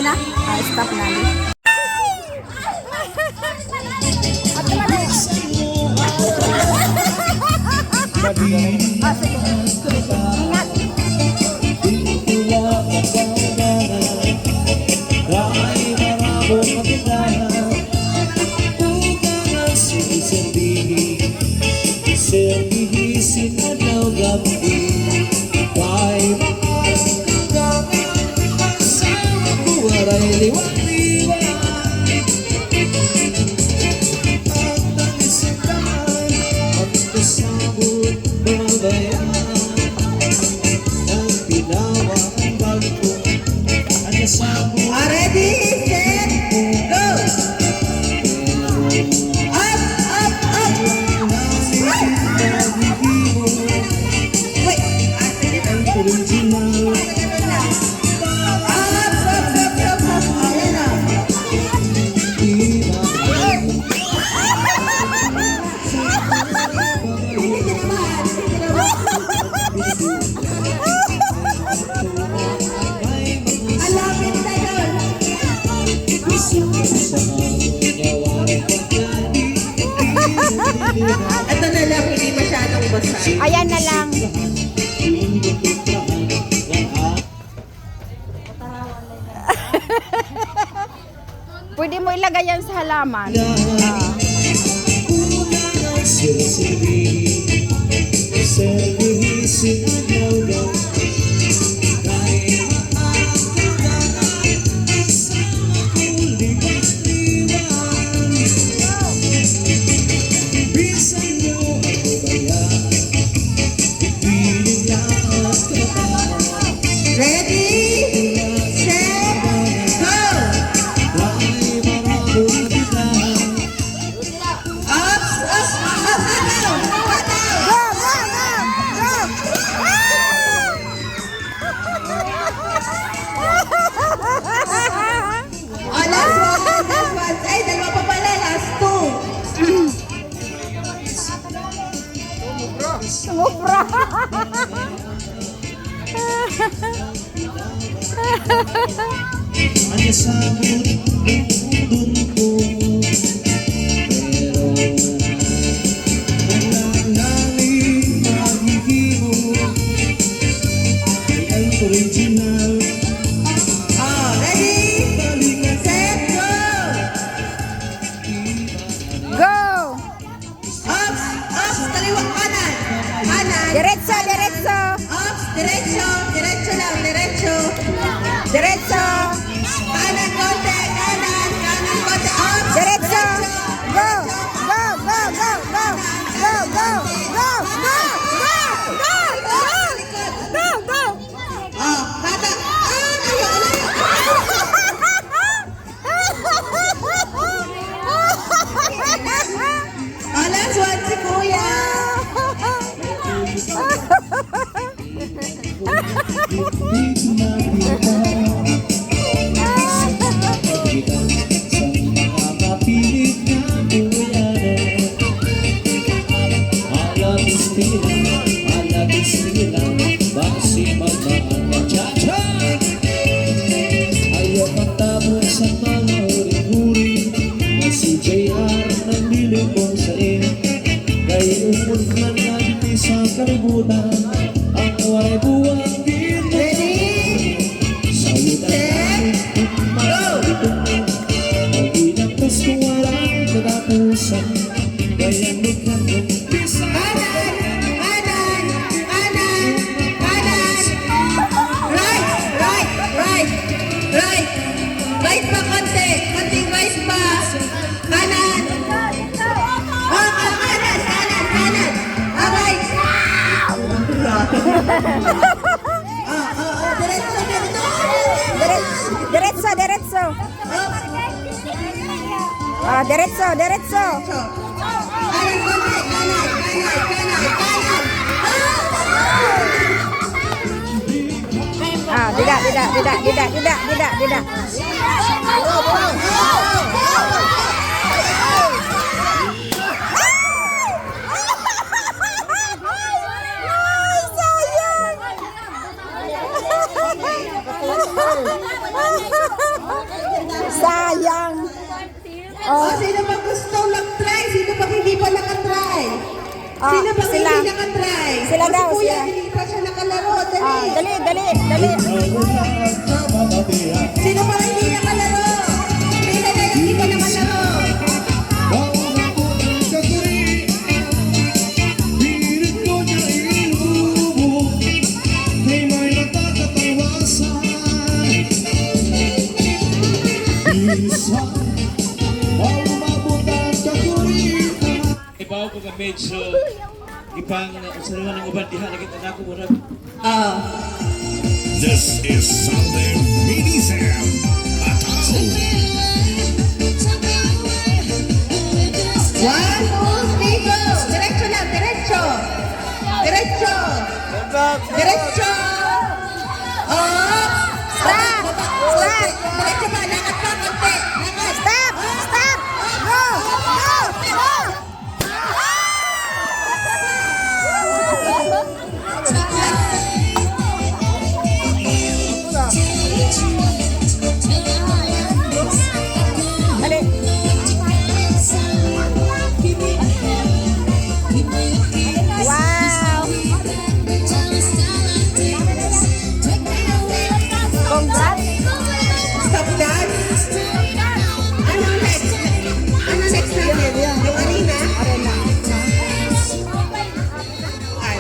Okay na? Stop na. Ito na lang, hindi masyadong basa. Ayan na lang. Pwede mo ilagay yan sa halaman. Sumubra. Hanya sabut untukku, pero menangani bagimu yang original. Ready, set, go! Go! Ups, kaliwa, kanan. Kanan. Diretso, diretso. Ups, diretso. Diretso lang, diretso. Diretso. Kanan konti, kanan konti. Ups, Diretso. Go! Go! Go! Go! Go! Go! Go! Go! Go! Go! Go! Go! Go! Oh, kata. Layo. Last one si Kuya. Ayaw magtabon sa mga uri-uri na si JR nandili kong sain. Kay umod man natin sa kalibutan ang waray buwang dito. Sa'yo na namin umarapitong mag-inang gusto walang katapusan. Kaya lukan ng bisa. Right pa konti. Konting right pa. Kanan. Oh, kanan. Okay. Diretso, diretso. Ah, diretso, diretso. Kanan konti. Kanan. Ah, tidak. Sayang. Sayang. Oh, sino ba gusto mag-try? Sino ba hindi pa nakatry? Ah, Sino ba sila. hindi nakatry? Sila O, daw, si Kuya, sila. hindi pa siya nakalaro. Dali. Dali, dali, dali. Ikaw na ang kamatabihan. Sino ba hindi nakalaro? Sino na yung hindi pa nakalaro? Mauna ko ang kakurian, pilit ko niya ilubog, kay may nakakatawasan. Isa, maumabot ang kakurian. Ibaw ko ka medyo ipang usaluhan ng uban diha lagi na ako murag Oh. This is Sunday Mini Sam. Ataw! 1, 2, 3, go! Diretso lang, diretso! Diretso! Diretso! Oh! Stop! Stop! Diretso ba? Lakad pa, konti! Lakad! Stop! Stop! Go! Go! Go! Dali. Wow! Congrats! Stop dance! Ano next? Ano next natin? Yung arena? Ay.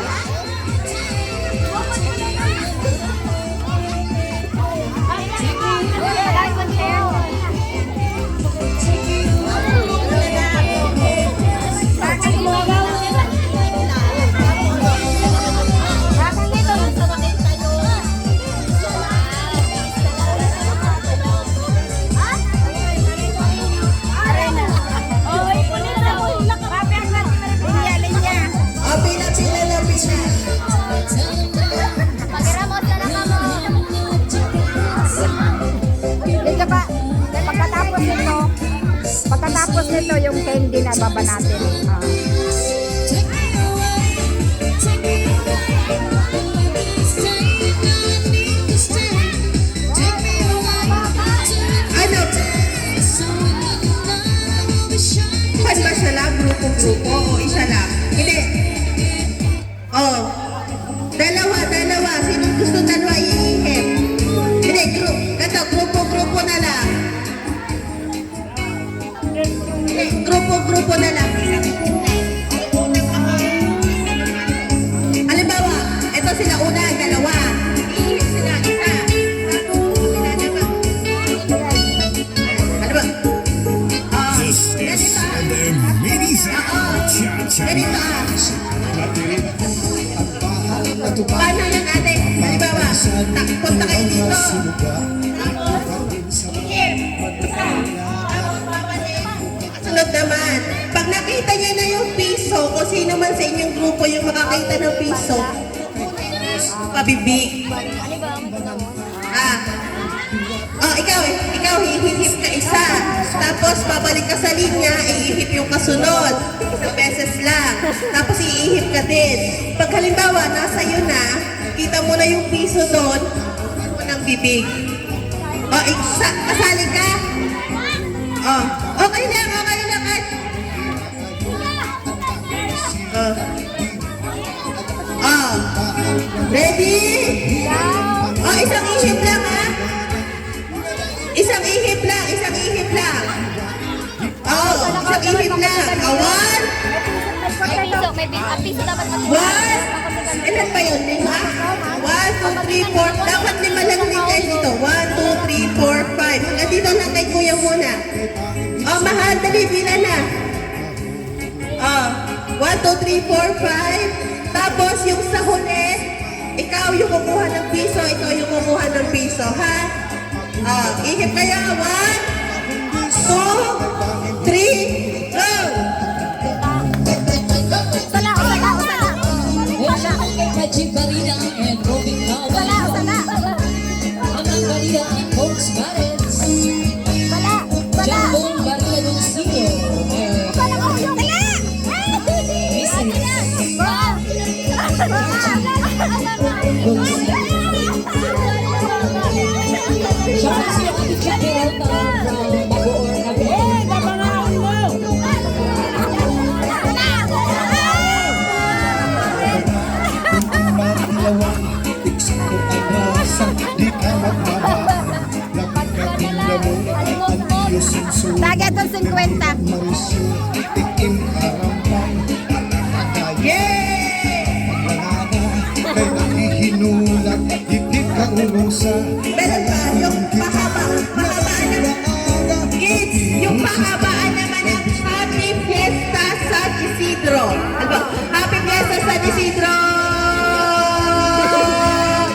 Oh, pila, pila lang, pila. Dito pa, pagkatapos nito yung candy na baba natin. Ano? Pan ba siya lang? Grupo-grupo o isa lang? Hindi. Oh. Dalawa. Sinong gusto dalawa iihip? Hindi, grupo-grupo na lang. Hindi, grupo-grupo na lang. Halimbawa, ito sila una, dalawa. Iihip sila, isa. Sila naman. Ano ba? Oh, This is ganito ah. Sunday Mini Sam. Cha-cha. Ganito ah. Matirik ang bahal na tumayo. Paano yan ate? Halimbawa, punta kayo dito. Sunod naman, pag nakita niya na yung piso, kung sino man sa inyong grupo yung makakita ng piso, pabibig. Ah. Oh, ikaw, hihip ka isa. Tapos, babalik ka sa linya, iihip yung kasunod. Isang beses lang. Tapos, iihip ka din. Pag halimbawa, nasa iyo na, kita mo na yung piso doon, mo ng bibig. Oh, kasali ka? Oh, okay lang. Oh. Oh. Ready? Oh, isang ihip lang ha? Isang ihip lang. Oh, isang ihip lang. One. One. Ilan pa yun? 5? 1, 2, 3, 4. Dapat 5 lang din kayo dito. 1, 2, 3, 4, 5. Hanggang dito lang kay kuya muna. Oh, mahal. Dali, bila na. Oh, 1, 2, 3, 4, 5. Tapos yung sa huli, ikaw yung kumuha ng piso, ikaw yung kumuha ng piso, ha? Oh, ihip kaya. 1, 2, 3, go! Kajib Barida and Robin Cowell. Amang Barida and Coach Barrett. Jambon Barida ng Senior. Siya ang sila ang Target ng 50. Marisyo, itikim, arampang, Yay! kay nakihinulat, higit ka urusa. Meron pa, yung mahabaan ng kids, yung mahabaan naman ng Happy Fiesta San Isidro. Ano ba? Happy Fiesta San Isidro!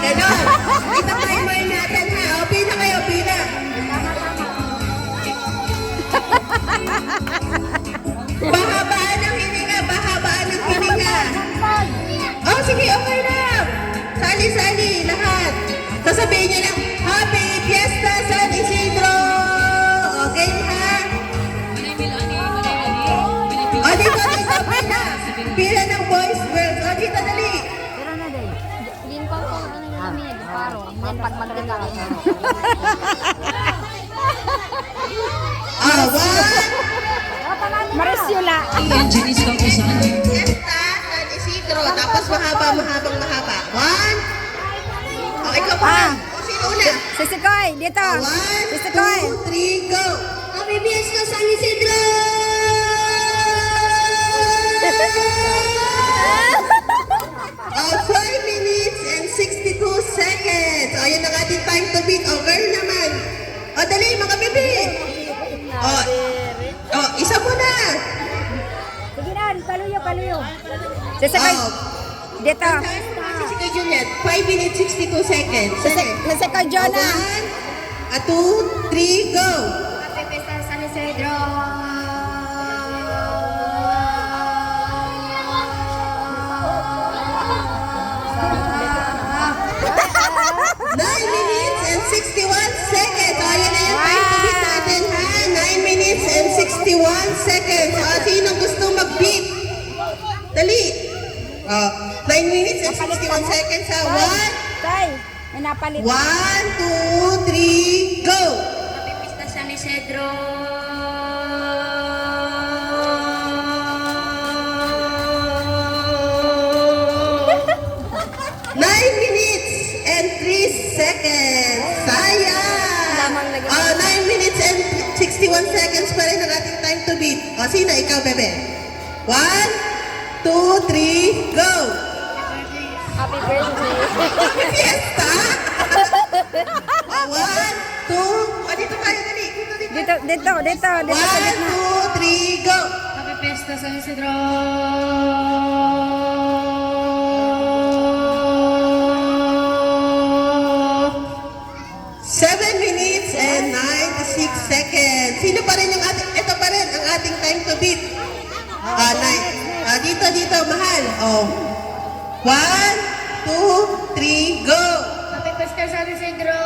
Ganon. Ito timer natin ha. O, pina kayo, pina. Bahabaan ng hininga, bahabaan ng hininga. Oh, sige, okay na. Sali-sali, lahat. Sasabihin niyo lang, Happy Fiesta San Isidro! Okay, ha? O, dito, pila. Pila ng boys, girls. O, dito, dali. One. Marisyola. Engineers ka ko saan? Fiesta San Isidro. Tapos mahabang mahaba. One. O, ikaw pa. O, sino una? Sisikoy, dito. One, Sisikoy. 2, 3, go! Happy Fiesta San Isidro! 4 minutes and 62 seconds. O, yan ang ating time to beat. O, girl naman. O, dali, mga bebe. O, isa mo na. Sige na, paluyo. Sisikoy, dito. Si Kay Juliet, 5 minutes 62 seconds. Dali. Sisikoy, Jonah. 1, 2, 3, go! Happy Fiesta San Isidro. Nine minutes and 61 seconds. O, yan na yung time to beat natin, ha? 9 minutes and 61 seconds. O, sinong gusto mag-beat? Dali. 9 minutes and 61 seconds, ha? Tay, may napalit. 1, 2, 3, go! Happy Fiesta San Isidro. Nine minutes and 3 seconds. Sayang! 9 minutes and 61 seconds pa rin ang ating time to beat. O, sino? Ikaw, bebe. 1, 2, 3, go! Happy birthday. Happy Fiesta! 1, 2, o, dito tayo, dali. Dito. Dito. 1, 2, 3, go! Happy Fiesta San Isidro. 7 minutes and 96 seconds. Sino pa rin yung ating, ito pa rin ang ating time to beat. Dito, mahal. Oh. 1, 2, 3, go! Happy Fiesta San Isidro.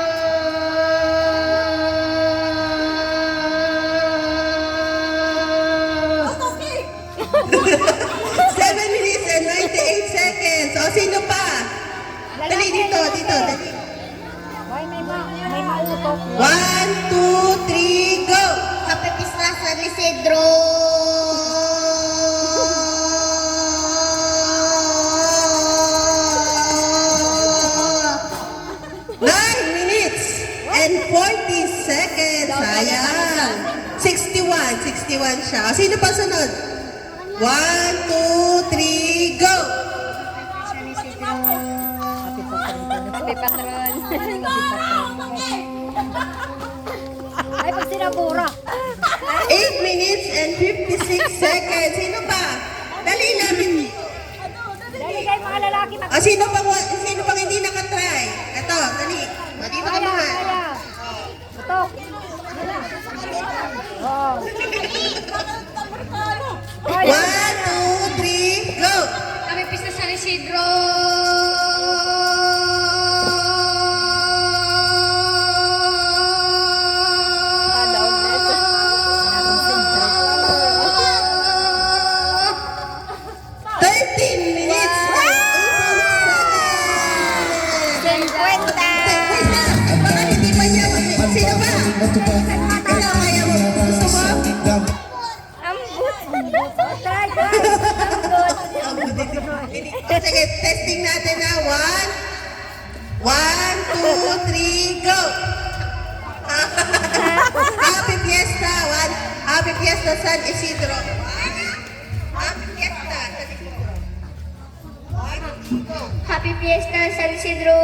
Seven minutes and 98 seconds. O, sino pa? Dali, dito, dali. May mautok. 1, 2, 3, go! Happy Fiesta San Isidro. Nine minutes and 40 seconds. Sayang. 61 siya. O, sino pa sunod? 1, 2, 3, go! Happy Patron. Ay, pag sinabura. 8 minutes and 56 seconds. Sino pa? Dali lang. Dali kayo mga lalaki. Sino pang hindi nakatry? Ito, dali. Dito ka mga. Putok. Oh. 1, 2, 3, go! Happy Fiesta San Isidro. Sige, testing natin na. 1, 2, 3, go! Happy Fiesta! 1, sa San Isidro. Happy Fiesta San Isidro. Happy Fiesta San Isidro!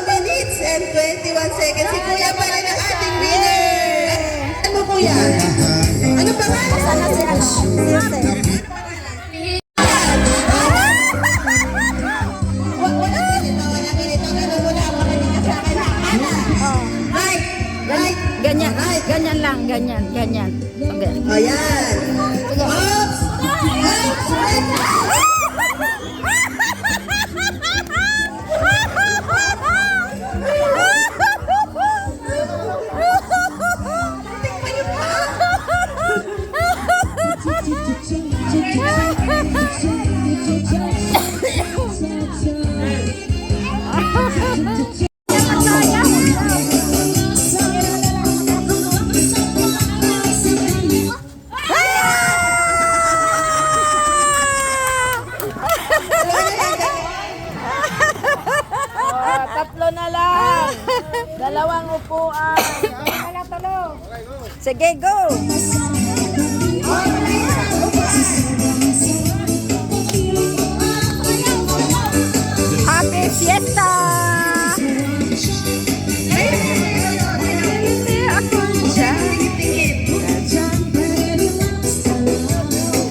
Minutes and 21 seconds. Si Kuya pala ng ating winner. Ano Kuya? Ano pangalan? Sana si ano? Siyempre. Wala ganito. Ganun muna ako kanina sa akin. Ana. Right. Right. Ganyan, ganyan lang, ganyan, ganyan. Okay. Ayan. Oops. Tatlo na lang. Dalawang upuan. Sige, go. Happy Fiesta!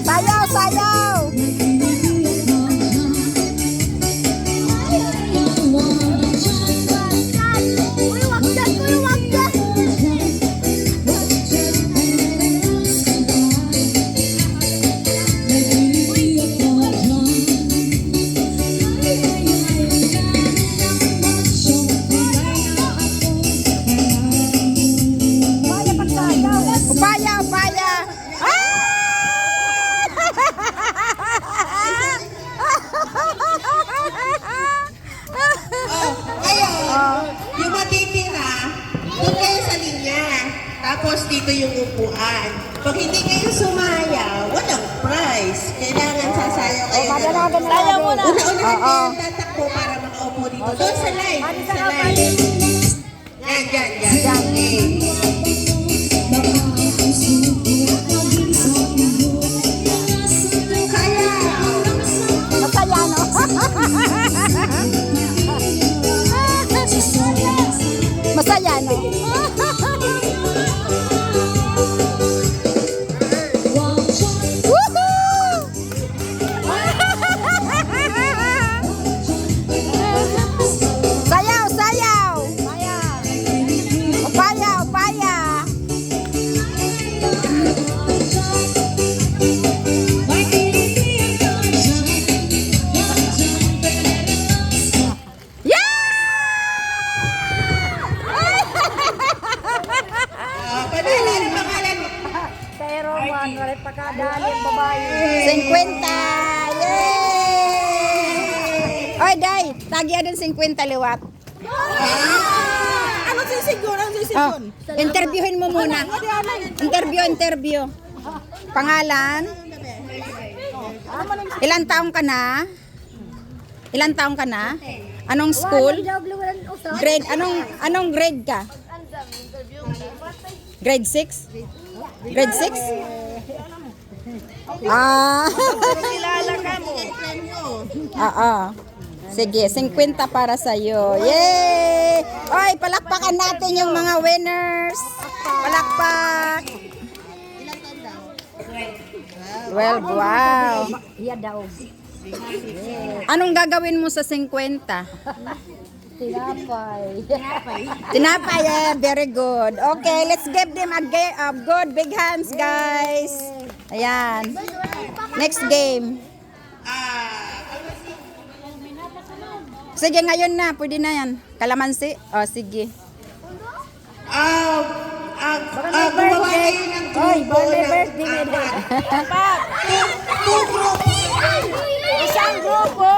Sayaw, sayaw! Upaya, upaya! Kayo, yung matitira, doon kayo sa linya. Tapos dito yung upuan. Pag hindi kayo sumaya, walang prize. Kailangan sasayaw kayo. Sayaw muna! Una-una kayo tatakbo para makaupo dito. Doon sa line. Sa line. Yan, yan, yan. Okay. Kaya. Masaya, no? Masaya, no? Sayaw, sayaw! Upaya, upaya! Pangalan, pangalan. Pero one, wala pa kadali ang babae. 50! Yay! Oy, Day! Tagya din 50 liwat. Ano sisigon? Ano Oh, sisigon? interviewin mo muna. Interview. Pangalan? Ilang taong ka na? Ilang taong ka na? Anong school? Grade, anong grade ka? Grade 6? Grade 6? Ah. Kilala ka mo. Oo. Sige, 50 para sa iyo. Yay! Oy, palakpakan natin yung mga winners. Palakpak. 12, wow. Anong gagawin mo sa 50? Tinapay, yeah, very good. Okay, let's give them a good big hands, guys. Ayan. Next game. Sige, ngayon na. Pwede na yan. Kalamansi? O, sige. Gumawa kayo ng grupo ng apat. Two groups. Isang grupo.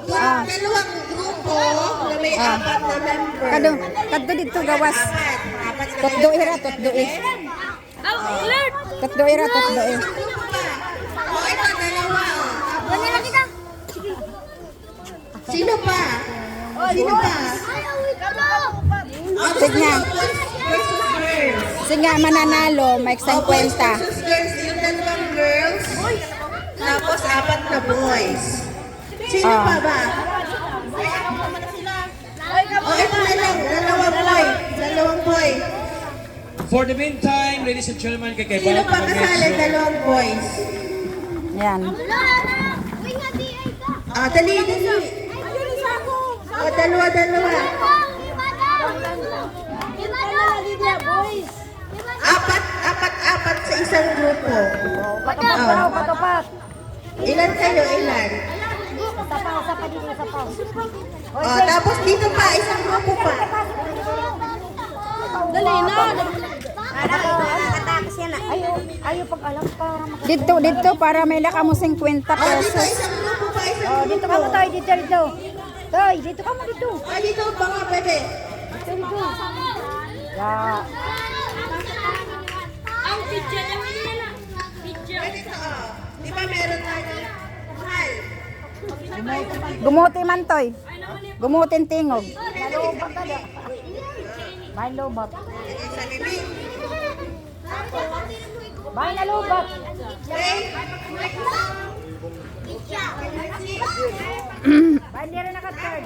Dalawang grupo na may apat na member. Kadto dito gawas. Apat na Totdo ira, totdo eh. Totdo ira, totdo eh. O ito, dalawa. Sino pa? Sino pa? Tignan. Versus girls. Kasi nga mananalo, may Boys 50. versus girls. Yung dalawang girls. Tapos 4 na boys. Sino pa ba? Ito na lang. Dalawang boy. For the meantime, ladies and gentlemen, kay Sino pa kasali? Dalawang boys. Yan. Dali. Dalawa. Apat sa isang grupo. Ilan kayo? Ilan? Tapos dito pa, isang grupo pa. Dali na. Dito para may laka mo 50 Dito pesos. isang grupo pa, isang grupo. Dito ka mo tayo, dito. Toy, dito ka mo dito. Dito mga bebe. Dito, di ba meron tayo? Mahal. Gumuti man toy. Gumutin tingog. Bahay lobak. Sa bibig. Bahay na lobak. Okay? Bahay hindi rin naka-third.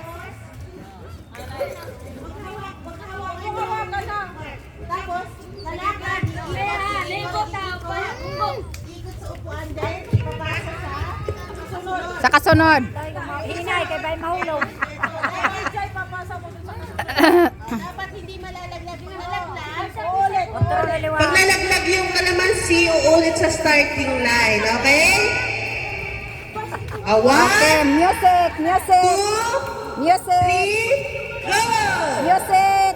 Tapos, lalakad. Ikot sa upuan din. Papasok sa sunod. Sa kasunod. Hinay, kay bahay mahulog. Dapat hindi malalaglag yung malaglag. Kontrol na liwa. Pag nalaglag yung kalamansi, uulit sa starting line. Okay? Okay, One, music. two, Music. three, go! Music.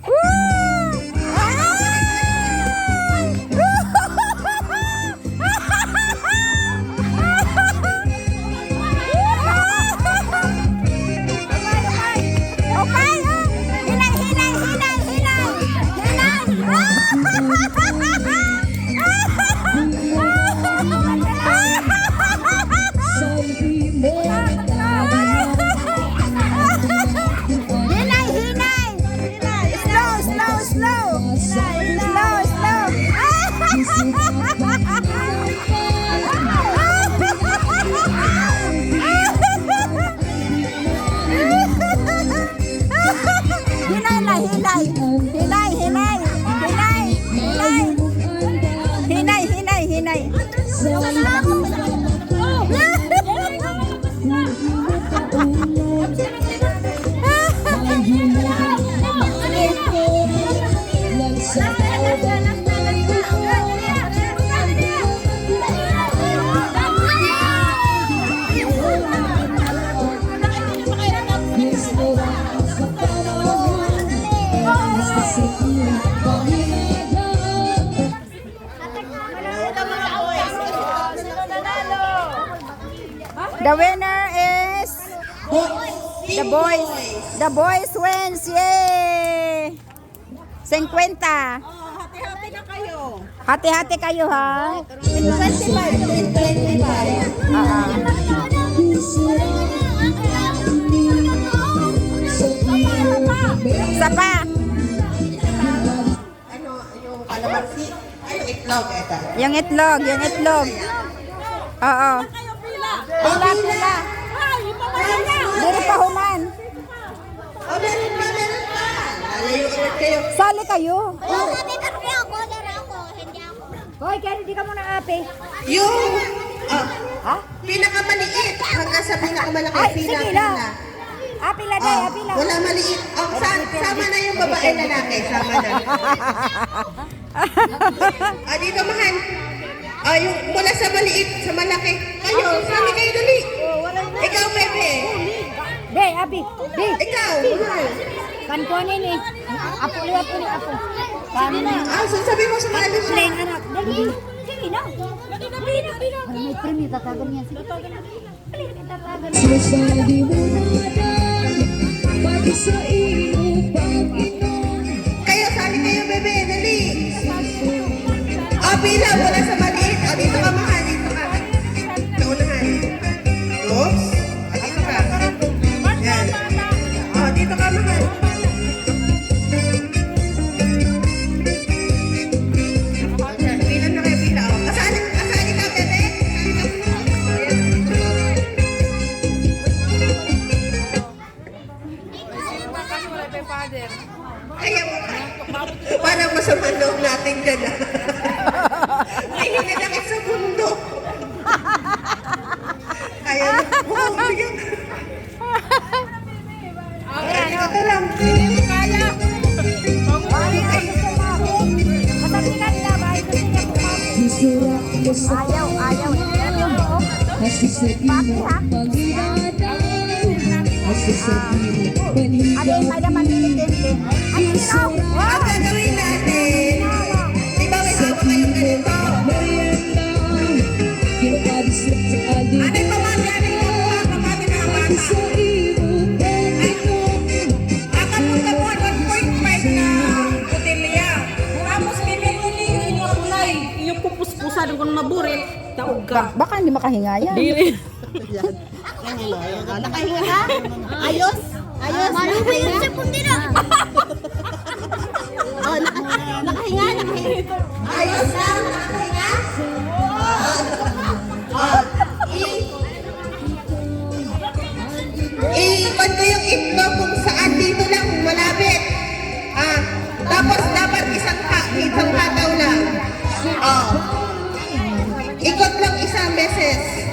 Woo! Hinay. The winner is the boys. The boys wins. Yay! 50. Hati-hati na kayo. Hati-hati kayo ha. 25. Isa pa. Ano, yung kalamansi? Ay, itlog, ito. Yung itlog. Oo. Pila. Dili pa human. Meron pa. Lalayo ulit kayo. Sali kayo. Hoy, kaya hindi ka muna ape. Yung, Ha? pinakamaliit hanggang sa pinakamalaki. Ay, sige lang. Pila. Ape lang day, ape lang. Wala maliit. Sama na yung babae lalaki. Sama na. Dito mahal. Yung mula sa maliit sa malaki. Kayo, sali kayo dali. Ikaw, bebe. Day, ape. Day. Ikaw, mahal. Kankunin eh. Apo liwa po ni apo. Kami na. Sabi mo sa mahal siya. Plain anak. Dali. Sige na. Para may premyo, tatagan niya. Sige. Tatagan. Sabi mo na pati sa iyo Panginoon. Kayo, sali kayo, bebe. Dali. Pila. Mula sa maliit. Dito ka, mahal. Dito ka. Naunahan. Oops. loob natin dyan. May hinalaki sa bundok. Kaya na po. Ito lang. Ayaw. Hasta sa imo pagdadaan, hasta sa imo paninggan. Ang gagawin natin, di ba may hawak kayong ganito? Anay pamagaling mo po ang kapatid ng bata. Kakapunta po 1.5 na botelya. Tapos pipiliin mo kulay. Yung pupuspusan kung maburit, taog ka. Baka hindi makahinga yan. Nakahinga ka? Ayos? Maluwi yung sepundi na. Oh, nakahinga? Ayos na? Nakahinga? Iikot ko yung itlog kung saan dito lang malapit. Tapos dapat isang hataw lang. Ikot lang isang beses.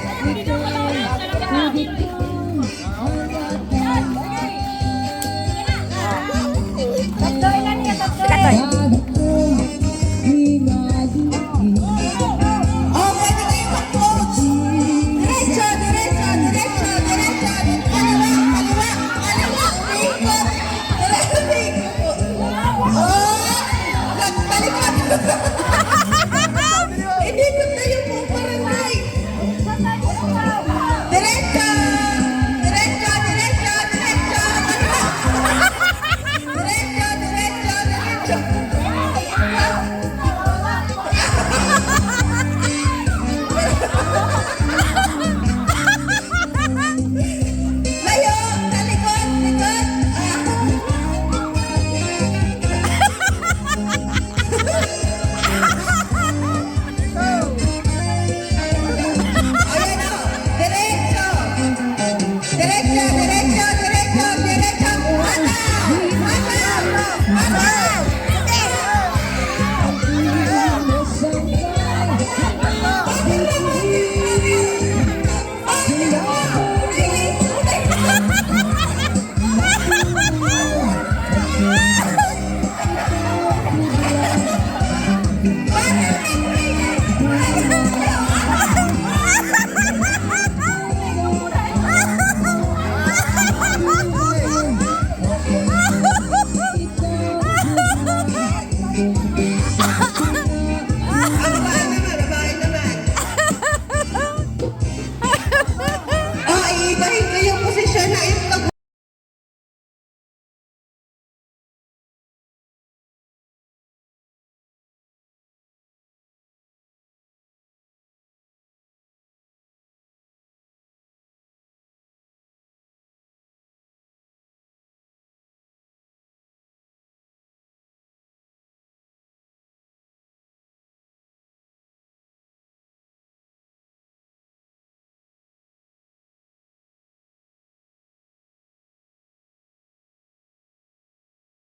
Oh, pwede kayo mag-coach. Diretso. Kaliwa. Ikot. Oh, nagtalikod. Hindi ko tayo po barangay. Diretso. Layo, talikod. Ayan o, diretso. Ito